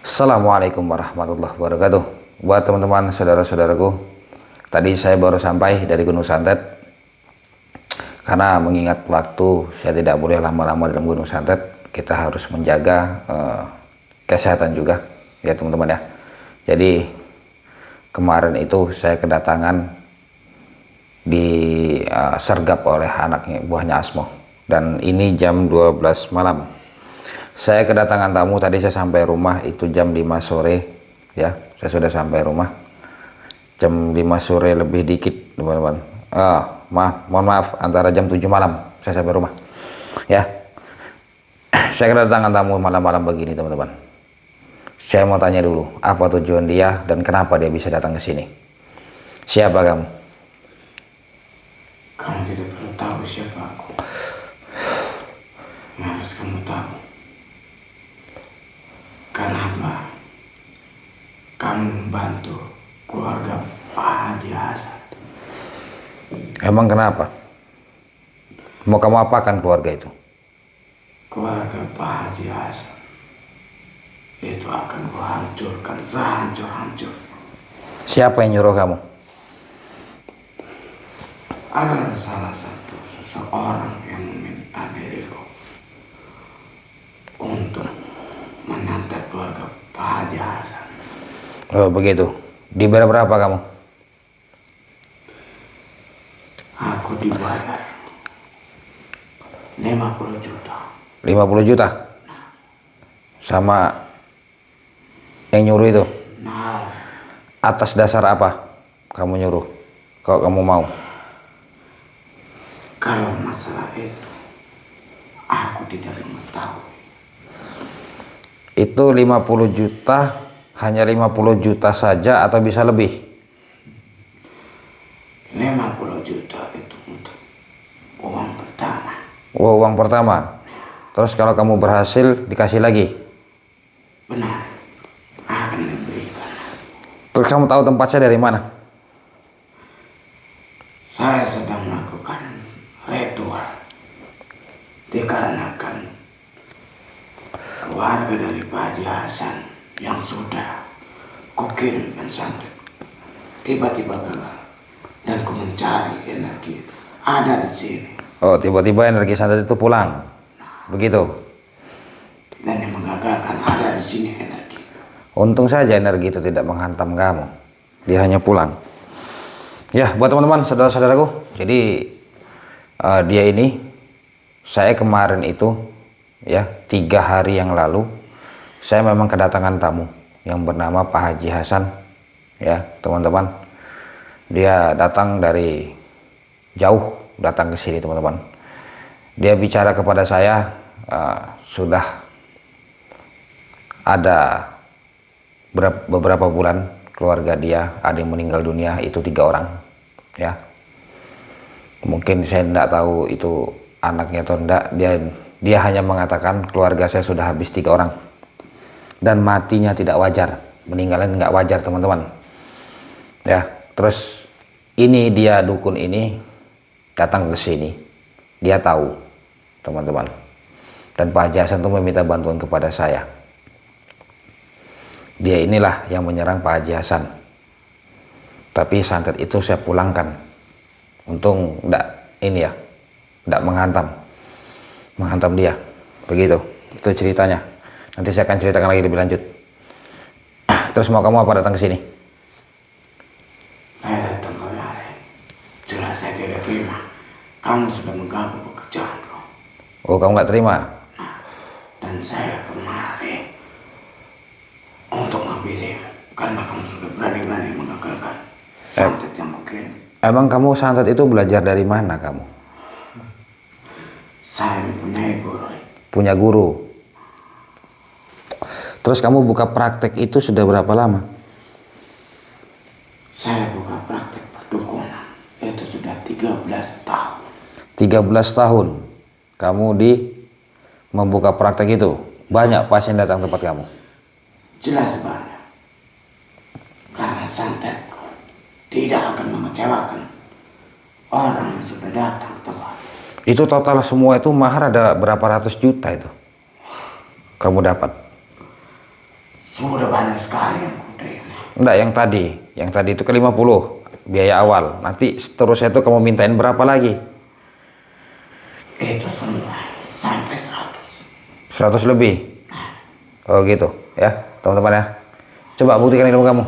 Assalamualaikum warahmatullahi wabarakatuh. Buat teman-teman saudara-saudaraku, tadi saya baru sampai dari Gunung Santet. Karena mengingat waktu, saya tidak boleh lama-lama dalam Gunung Santet. Kita harus menjaga kesehatan juga, ya teman-teman ya. Jadi kemarin itu saya kedatangan disergap oleh anaknya, buahnya Asmo. Dan ini jam 12 malam. Saya kedatangan tamu, tadi saya sampai rumah itu jam 5 sore ya. Saya sudah sampai rumah jam 5 sore lebih dikit teman-teman. Mohon maaf, antara jam 7 malam saya sampai rumah ya. Saya kedatangan tamu malam-malam begini teman-teman. Saya mau tanya dulu, apa tujuan dia dan kenapa dia bisa datang ke sini? Siapa kamu? Kamu tidak perlu tahu siapa aku. Yang harus kamu tahu, kenapa kamu membantu keluarga Pak Haji Hasan? Emang kenapa? Mau kamu apakan keluarga itu? Keluarga Pak Haji Hasan itu akan kuhancurkan sehancur-hancur. Siapa yang nyuruh kamu? Ada salah satu seseorang yang meminta diriku untuk menantet keluarga Pak Haji Hasan. Oh begitu. Dibayar berapa kamu? Aku dibayar 50 juta. 50 juta? Sama yang nyuruh itu? Nah, Atas dasar apa kamu nyuruh? Kalau kamu mau? kalau masalah itu aku tidak mengetahui. Itu 50 juta, hanya 50 juta saja atau bisa lebih? 50 juta itu untuk uang pertama. Oh, uang pertama. Terus kalau kamu berhasil dikasih lagi? Benar, akan diberikan. Terus kamu tahu tempat saya dari mana? Saya sedang melakukan ritual dikarenakan keluarga dari Pak Haji Hasan yang sudah kukirimkan santet tiba-tiba gagal dan ku mencari energi itu ada di sini. Oh, tiba-tiba energi santet itu pulang. Begitu. Dan yang menggagalkan ada di sini energi. Untung saja energi itu tidak menghantam kamu. Dia hanya pulang. Ya, buat teman-teman, saudara-saudaraku. Jadi dia ini, saya kemarin itu ya 3 hari yang lalu saya memang kedatangan tamu yang bernama Pak Haji Hasan ya teman-teman. Dia datang dari jauh, datang ke sini teman-teman. Dia bicara kepada saya, sudah ada beberapa bulan keluarga dia ada yang meninggal dunia, itu 3 orang ya. Mungkin saya tidak tahu itu anaknya atau enggak. Dia hanya mengatakan keluarga saya sudah habis 3 orang dan matinya tidak wajar, meninggalnya nggak wajar teman-teman ya. Terus ini dia dukun ini datang ke sini, dia tahu teman-teman, dan Pak Haji Hasan itu meminta bantuan kepada saya. Dia inilah yang menyerang Pak Haji Hasan, tapi santet itu saya pulangkan. Untung enggak ini ya, enggak menghantam dia. Begitu, itu ceritanya. Nanti saya akan ceritakan lagi lebih lanjut. Terus mau kamu apa datang ke sini? Saya datang kemarin, jelas saya tidak terima. Kamu sudah mengganggu pekerjaanku. Oh, kamu nggak terima? Nah, dan saya kemari untuk menghabisimu karena kamu sudah berani-berani mengagalkan santet yang kukirim. Emang kamu santet itu belajar dari mana kamu? Saya mempunyai guru. Punya guru. Terus kamu buka praktek itu sudah berapa lama? Saya buka praktek perdukunan itu sudah 13 tahun. 13 tahun kamu membuka praktek itu. Banyak pasien datang tempat kamu? Jelas banyak. Karena santetku tidak akan mengecewakan orang yang sudah datang ke tempat. Itu total semua itu mahar ada berapa ratus juta itu kamu dapat? Sudah banyak sekali yang kuterima. Enggak, yang tadi itu ke 50 biaya awal. Nanti seterusnya itu kamu mintain berapa lagi? Itu semua sampai 100. 100 lebih. Oh gitu ya teman-teman ya. Coba buktikan ilmu kamu.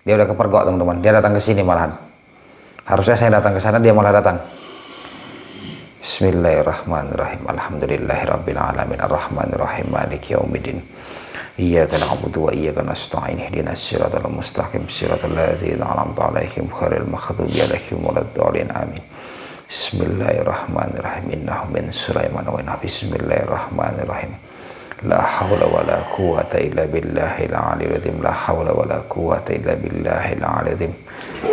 Dia udah kepergok teman-teman. Dia datang ke sini malahan. Harusnya saya datang ke sana, dia malah datang. Bismillahirrahmanirrahim. Alhamdulillahirabbil alamin arrahmanirrahim maliki yaumiddin. Iyyaka na'budu wa iyyaka nasta'in ihdinas siratal mustaqim siratal ladzina an'amta 'alaihim ghairil maghdubi 'alaihim waladdallin amin. Bismillahirrahmanirrahim. Innahu min Sulaiman wa innahu bismillahirrahmanirrahim. La hawla wa la quwwata illa billahil 'aliyyil 'azim. La hawla wa la quwwata illa billahil 'aliyyil 'azim.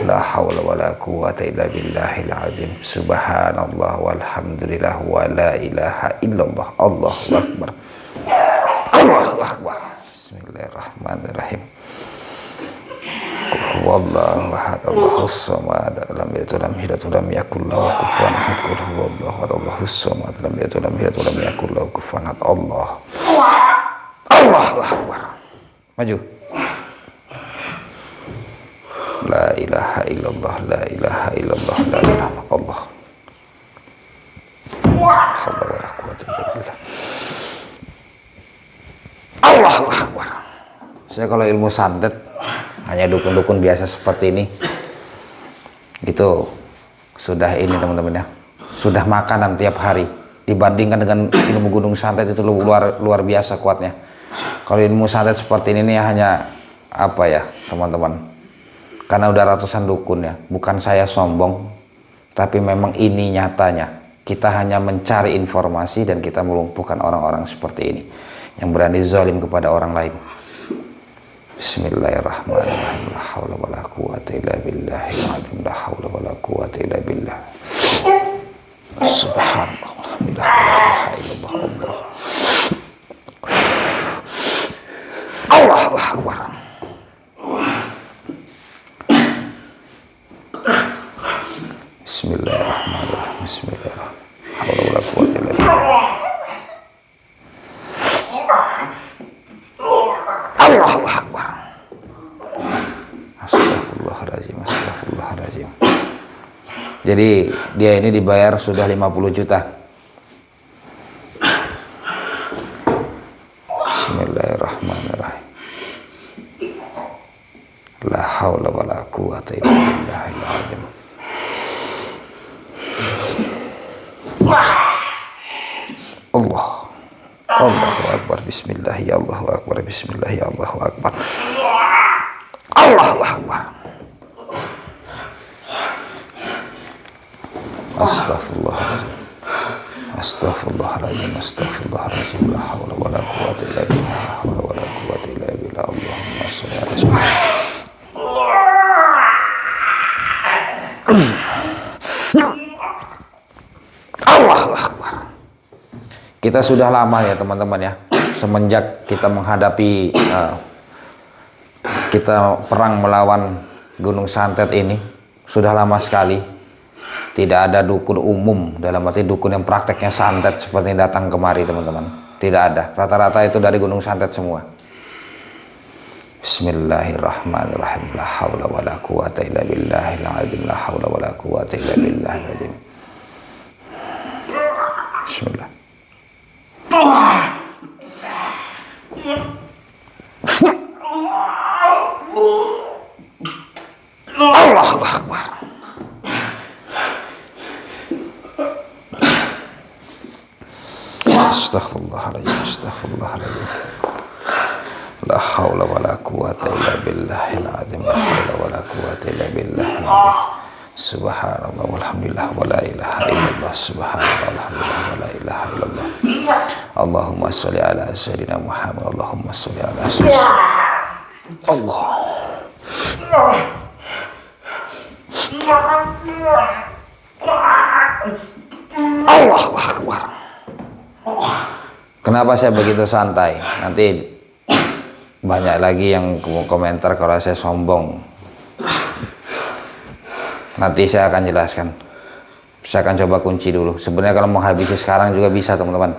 La hawla wa la quwwata illa billahil 'azim. Subhanallah walhamdulillah wa la ilaha illallah. Allahu akbar. Allahu akbar. Bismillahirrahmanirrahim. Qul huwallahu ahad, Allahus samad, lam yalid walam yulad walam yakul lahu kufuwan ahad. Qul huwallahu ahad, Allahus samad, lam yalid walam yulad walam yakul lahu kufuwan ahad. Allahu akbar. Maju. La ilaha illallah, la ilaha illallah, la ilaha illallah. La haula wala quwwata illa billah. Allahu akbar. Saya kalau ilmu santet hanya dukun-dukun biasa seperti ini, itu sudah ini teman-teman ya, sudah makanan tiap hari. Dibandingkan dengan ilmu gunung santet itu luar biasa kuatnya. Kalau ilmu santet seperti ini hanya apa ya teman-teman, karena udah ratusan dukun ya. Bukan saya sombong, tapi memang ini nyatanya. Kita hanya mencari informasi dan kita melumpuhkan orang-orang seperti ini yang berani zalim kepada orang lain. Bismillahirrahmanirrahim. La haula wala quwwata illa billahil azim. La haula wala quwwata illa billah. Subhanallah walhamdulillah la ilaha illallah. Allahu akbar. Bismillahirrahmanirrahim. Bismillahirrahmanirrahim. La haula wala quwwata illa billah. Allahu akbar. Astagfirullahaladzim, astagfirullahaladzim. Jadi dia ini dibayar sudah 50 juta. Bismillahirrahmanirrahim. La haula wala quwwata illa billahil azim. Allah. Allahu akbar. Bismillah ya Allahu akbar. Bismillah ya Allahu akbar. Allahu akbar. Astaghfirullahaladzim. Astaghfirullahaladzim. Astaghfirullahaladzim. La hawla wa la quwwata illa billah. La hawla wa la quwwata illa billah. Allahumma shalli ala sayyidina. Allahu akbar. Kita sudah lama ya teman-teman ya, semenjak kita menghadapi kita perang melawan Gunung Santet ini, sudah lama sekali tidak ada dukun umum, dalam arti dukun yang prakteknya santet seperti yang datang kemari teman-teman. Tidak ada, rata-rata itu dari Gunung Santet semua. Bismillahirrahmanirrahim. La haula wa la quwwata illa billahil azim. La haula wa la quwwata illa billahil azim. Bismillah. Allahu akbar. Astaghfirullahaladzim. Astaghfirullahaladzim. La haula wa la quwwata illa billahil azim. La haula wa la quwwata illa billahil azim. Subhanallah walhamdulillah wa la ilaha illallah. Subhanallah walhamdulillah wa la ilaha illallah. Allahumma sholli ala sayyidina Muhammad. Allahumma sholli ala sayyidina Allah. Allahu akbar. Kenapa saya begitu santai? Nanti banyak lagi yang komentar kalau saya sombong. Nanti saya akan jelaskan. Saya akan coba kunci dulu. Sebenarnya kalau mau habisi sekarang juga bisa teman-teman.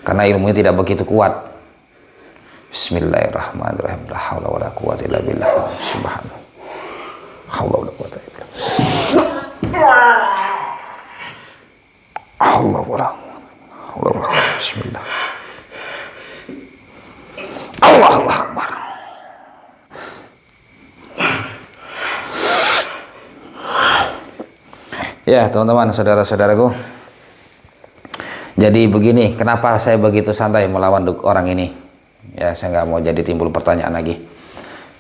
Karena ilmunya tidak begitu kuat. Bismillahirrahmanirrahim. La haula wala quwwata illa billah. Subhanallah. Haula wala quwwata illa billah. Allah wala haula wala quwwata. Bismillah. Allahu akbar. Ya, teman-teman, saudara-saudaraku. Jadi begini, kenapa saya begitu santai melawan orang ini? Ya, saya nggak mau jadi timbul pertanyaan lagi.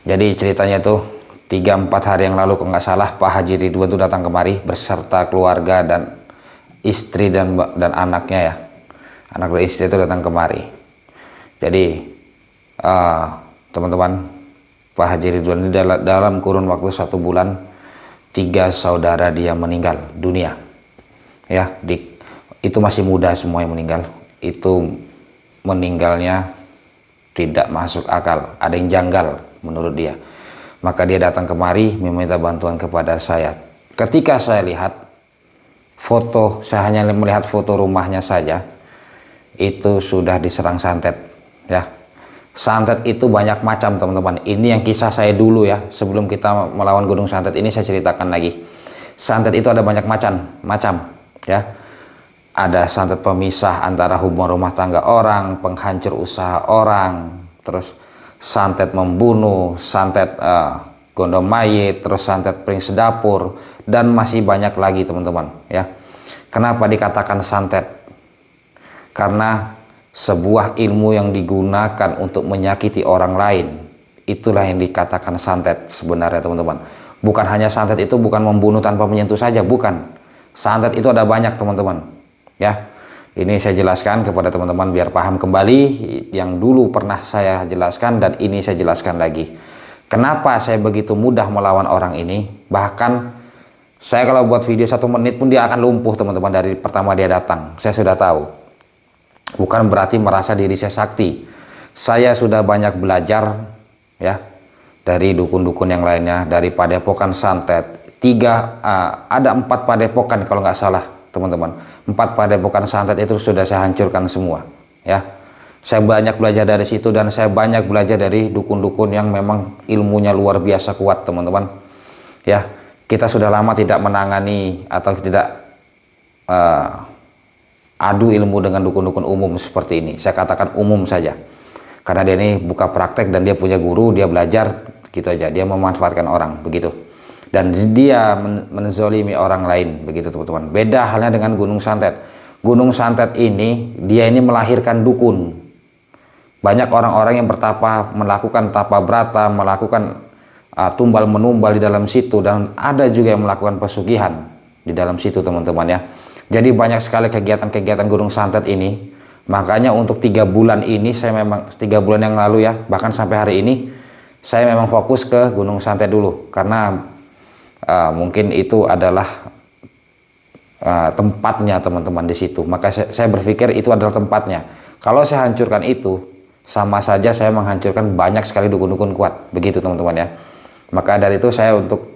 Jadi ceritanya tuh 3-4 hari yang lalu kalau nggak salah Pak Haji Ridwan tuh datang kemari beserta keluarga dan istri dan anaknya ya. Anak dan istri itu datang kemari. Jadi teman-teman, Pak Haji Ridwan ini dalam kurun waktu 1 bulan 3 saudara dia meninggal dunia. Ya, itu masih muda semua yang meninggal. Itu meninggalnya tidak masuk akal, ada yang janggal menurut dia. Maka dia datang kemari meminta bantuan kepada saya. Ketika saya lihat foto, saya hanya melihat foto rumahnya saja, itu sudah diserang santet. Ya, santet itu banyak macam, teman-teman. Ini yang kisah saya dulu ya, sebelum kita melawan gunung santet ini saya ceritakan lagi. Santet itu ada banyak macam ya. Ada santet pemisah antara hubungan rumah tangga orang, penghancur usaha orang, terus santet membunuh, santet gondom mayit, terus santet peringis dapur, dan masih banyak lagi, teman-teman ya. Kenapa dikatakan santet? Karena sebuah ilmu yang digunakan untuk menyakiti orang lain, itulah yang dikatakan santet sebenarnya, teman-teman. Bukan hanya santet itu bukan membunuh tanpa menyentuh saja, bukan. Santet itu ada banyak, teman-teman. Ya, ini saya jelaskan kepada teman-teman biar paham kembali yang dulu pernah saya jelaskan dan ini saya jelaskan lagi. Kenapa saya begitu mudah melawan orang ini? Bahkan saya kalau buat video 1 menit pun dia akan lumpuh, teman-teman, dari pertama dia datang. Saya sudah tahu. Bukan berarti merasa diri saya sakti. Saya sudah banyak belajar ya dari dukun-dukun yang lainnya, dari padepokan santet. Ada 4 padepokan kalau nggak salah, teman-teman. 4 padepokan santet itu sudah saya hancurkan semua ya. Saya banyak belajar dari situ dan saya banyak belajar dari dukun-dukun yang memang ilmunya luar biasa kuat, teman-teman ya. Kita sudah lama tidak menangani atau tidak adu ilmu dengan dukun-dukun umum seperti ini. Saya katakan umum saja karena dia ini buka praktek dan dia punya guru, dia belajar gitu aja. Dia memanfaatkan orang begitu. Dan dia menzolimi orang lain begitu, teman-teman. Beda halnya dengan gunung santet. Gunung santet ini dia ini melahirkan dukun. Banyak orang-orang yang bertapa, melakukan tapa brata, melakukan tumbal menumbal di dalam situ, dan ada juga yang melakukan pesugihan di dalam situ, teman-teman ya. Jadi banyak sekali kegiatan-kegiatan gunung santet ini. Makanya untuk 3 bulan ini saya memang 3 bulan yang lalu ya, bahkan sampai hari ini saya memang fokus ke gunung santet dulu karena mungkin itu adalah tempatnya, teman-teman, di situ. Maka saya berpikir itu adalah tempatnya. Kalau saya hancurkan itu, sama saja saya menghancurkan banyak sekali dukun-dukun kuat. Begitu, teman-teman ya. Maka dari itu saya untuk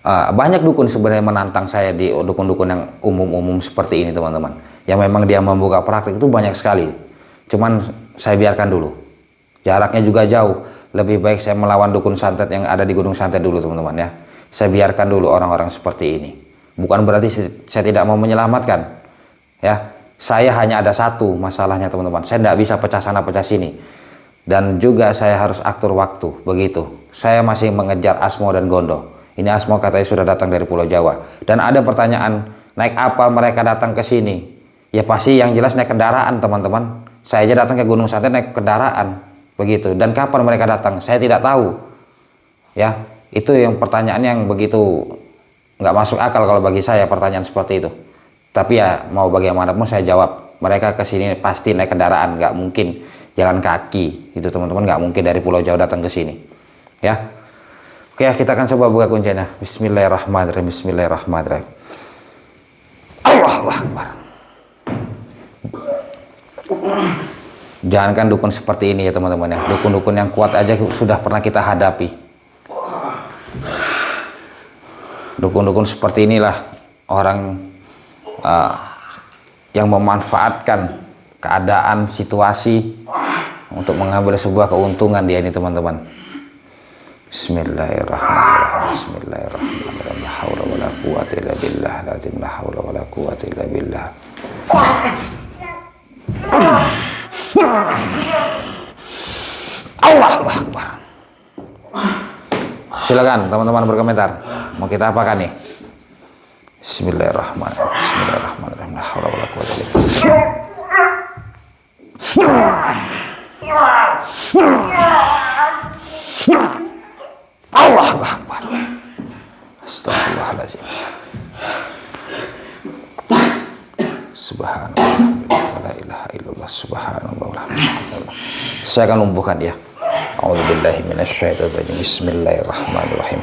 banyak dukun sebenarnya menantang saya di dukun-dukun yang umum-umum seperti ini, teman-teman. Yang memang dia membuka praktik itu banyak sekali. Cuman saya biarkan dulu. Jaraknya juga jauh. Lebih baik saya melawan dukun santet yang ada di gunung santet dulu, teman-teman ya. Saya biarkan dulu orang-orang seperti ini. Bukan berarti saya tidak mau menyelamatkan. Ya, saya hanya ada satu masalahnya, teman-teman. Saya tidak bisa pecah sana pecah sini. Dan juga saya harus atur waktu. Begitu. Saya masih mengejar Asmo dan Gondo. Ini Asmo katanya sudah datang dari Pulau Jawa. Dan ada pertanyaan, naik apa mereka datang ke sini? Ya pasti yang jelas naik kendaraan, teman-teman. Saya aja datang ke Gunung Santet naik kendaraan. Begitu. Dan kapan mereka datang? Saya tidak tahu. Ya. Itu yang pertanyaan yang begitu nggak masuk akal kalau bagi saya, pertanyaan seperti itu. Tapi ya mau bagaimanapun saya jawab, mereka kesini pasti naik kendaraan, nggak mungkin jalan kaki itu, teman-teman. Nggak mungkin dari Pulau Jawa datang ke sini ya. Oke, kita akan coba buka kuncinya. Bismillahirrahmanirrahim. Bismillahirrahmanirrahim. Allahu Akbar. Jangankan dukun seperti ini ya, teman-teman ya. Dukun-dukun yang kuat aja sudah pernah kita hadapi. Dukun-dukun seperti inilah orang yang memanfaatkan keadaan, situasi untuk mengambil sebuah keuntungan dia ini teman-teman. Bismillahirrahmanirrahim. Bismillahirrahmanirrahim. La haula wala quwwata illa billah. La haula wala quwwata illa billah. Allahu Akbar. Silakan teman-teman berkomentar. Mau kita apakan nih? Bismillahirrahmanirrahim. Bismillahirrahmanirrahim. La haula wala quwwata illa billah. Allahu Akbar. Astagfirullahaladzim. Subhanallah. La ilaha illallah. Subhanallah. Alhamdulillah. Saya akan lumpuhkan dia. A'udzubillahi minasyaitonirrajim. Bismillahirrahmanirrahim.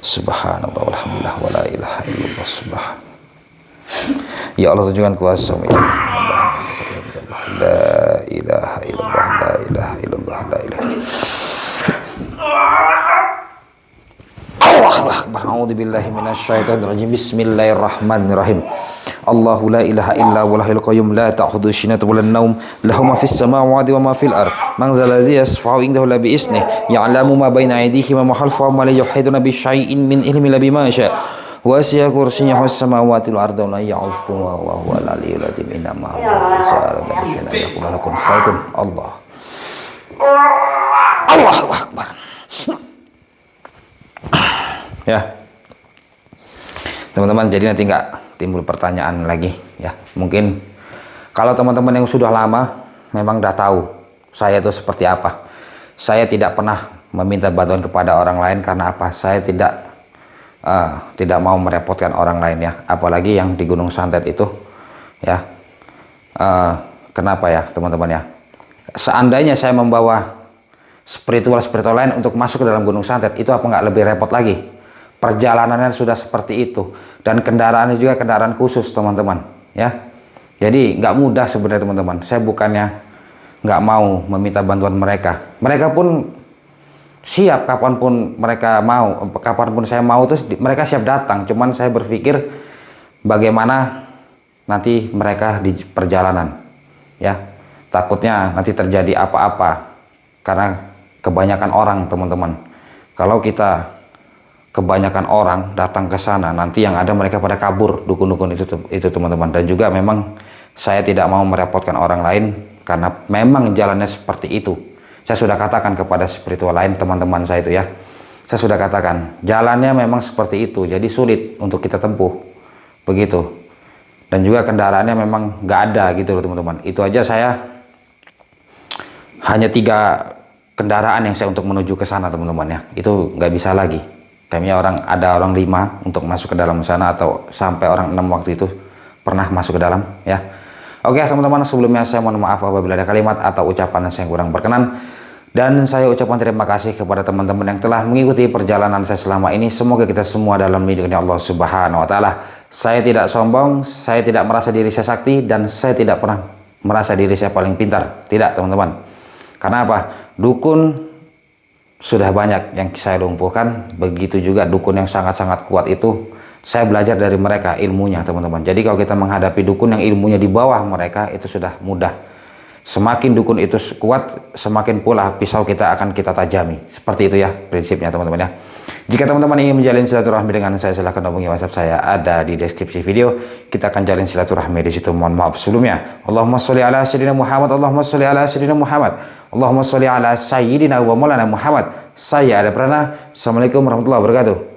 Subhanallah. Alhamdulillah. Wa la ilaha illallah. Subhan. Ya Allah, tunjukkan kuasa mu. La ilaha illallah. La ilaha illallah. La ilaha illallah. Allahu Akbar. A'udzubillahi minasyaitonirrajim. Bismillahirrahmanirrahim. Allahu la ilaha illa huwal hayyul qayyum la ta'khudhuhu sinatun wa la nawm lahu ma fis samawati wa ma fil ard man zal ladzi yashfa'u indahu la bi isnihi ya'lamu ma baina aydihim wa ma khalfahum wa la yuhituna bi syai'in min ilmihi illa bima syaa wasi'a kursiyyuhu as-samawati wal arda wa la ya'uduhu wa huwal aliyyul azim. Inna ma huwa bisaradati syai'in yaqulu lakum fayakun. Allahu Akbar. Ya teman-teman, jadi nanti nggak timbul pertanyaan lagi ya. Mungkin kalau teman-teman yang sudah lama memang udah tahu saya itu seperti apa. Saya tidak pernah meminta bantuan kepada orang lain karena apa? Saya tidak mau merepotkan orang lain ya, apalagi yang di Gunung Santet itu ya. Kenapa ya teman-teman ya? Seandainya saya membawa spiritual lain untuk masuk ke dalam Gunung Santet, itu apa nggak lebih repot lagi? Perjalanannya sudah seperti itu, dan kendaraannya juga kendaraan khusus teman-teman ya. Jadi nggak mudah sebenarnya teman-teman. Saya bukannya nggak mau meminta bantuan mereka, mereka pun siap kapanpun mereka mau, kapanpun saya mau terus mereka siap datang. Cuman saya berpikir bagaimana nanti mereka di perjalanan ya, takutnya nanti terjadi apa-apa karena kebanyakan orang teman-teman. Kalau kita kebanyakan orang datang ke sana, nanti yang ada mereka pada kabur, dukun-dukun itu teman-teman. Dan juga memang saya tidak mau merepotkan orang lain karena memang jalannya seperti itu. Saya sudah katakan kepada spiritual lain teman-teman saya itu ya, saya sudah katakan jalannya memang seperti itu, jadi sulit untuk kita tempuh begitu. Dan juga kendaraannya memang nggak ada gitu loh teman-teman. Itu aja saya hanya 3 kendaraan yang saya untuk menuju ke sana teman-teman ya, itu nggak bisa lagi. Kayaknya ada orang 5 untuk masuk ke dalam sana, atau sampai orang 6 waktu itu pernah masuk ke dalam ya. Oke teman-teman, sebelumnya saya mohon maaf apabila ada kalimat atau ucapan yang kurang berkenan, dan saya ucapkan terima kasih kepada teman-teman yang telah mengikuti perjalanan saya selama ini. Semoga kita semua dalam lindungan Allah Subhanahu wa taala. Saya tidak sombong, saya tidak merasa diri saya sakti, dan saya tidak pernah merasa diri saya paling pintar. Tidak teman-teman. Karena apa? Dukun sudah banyak yang saya lumpuhkan, begitu juga dukun yang sangat-sangat kuat itu saya belajar dari mereka ilmunya teman-teman. Jadi kalau kita menghadapi dukun yang ilmunya di bawah mereka, itu sudah mudah. Semakin dukun itu kuat, semakin pula pisau kita akan kita tajami. Seperti itu ya prinsipnya teman-teman ya. Jika teman-teman ingin menjalin silaturahmi dengan saya, silahkan hubungi WhatsApp saya, ada di deskripsi video. Kita akan jalin silaturahmi di situ. Mohon maaf sebelumnya. Allahumma sholli ala sayyidina Muhammad. Allahumma sholli ala sayyidina Muhammad. Allahumma sholli ala sayyidina wa maulana Muhammad. Saya ada pernah. Assalamualaikum warahmatullahi wabarakatuh.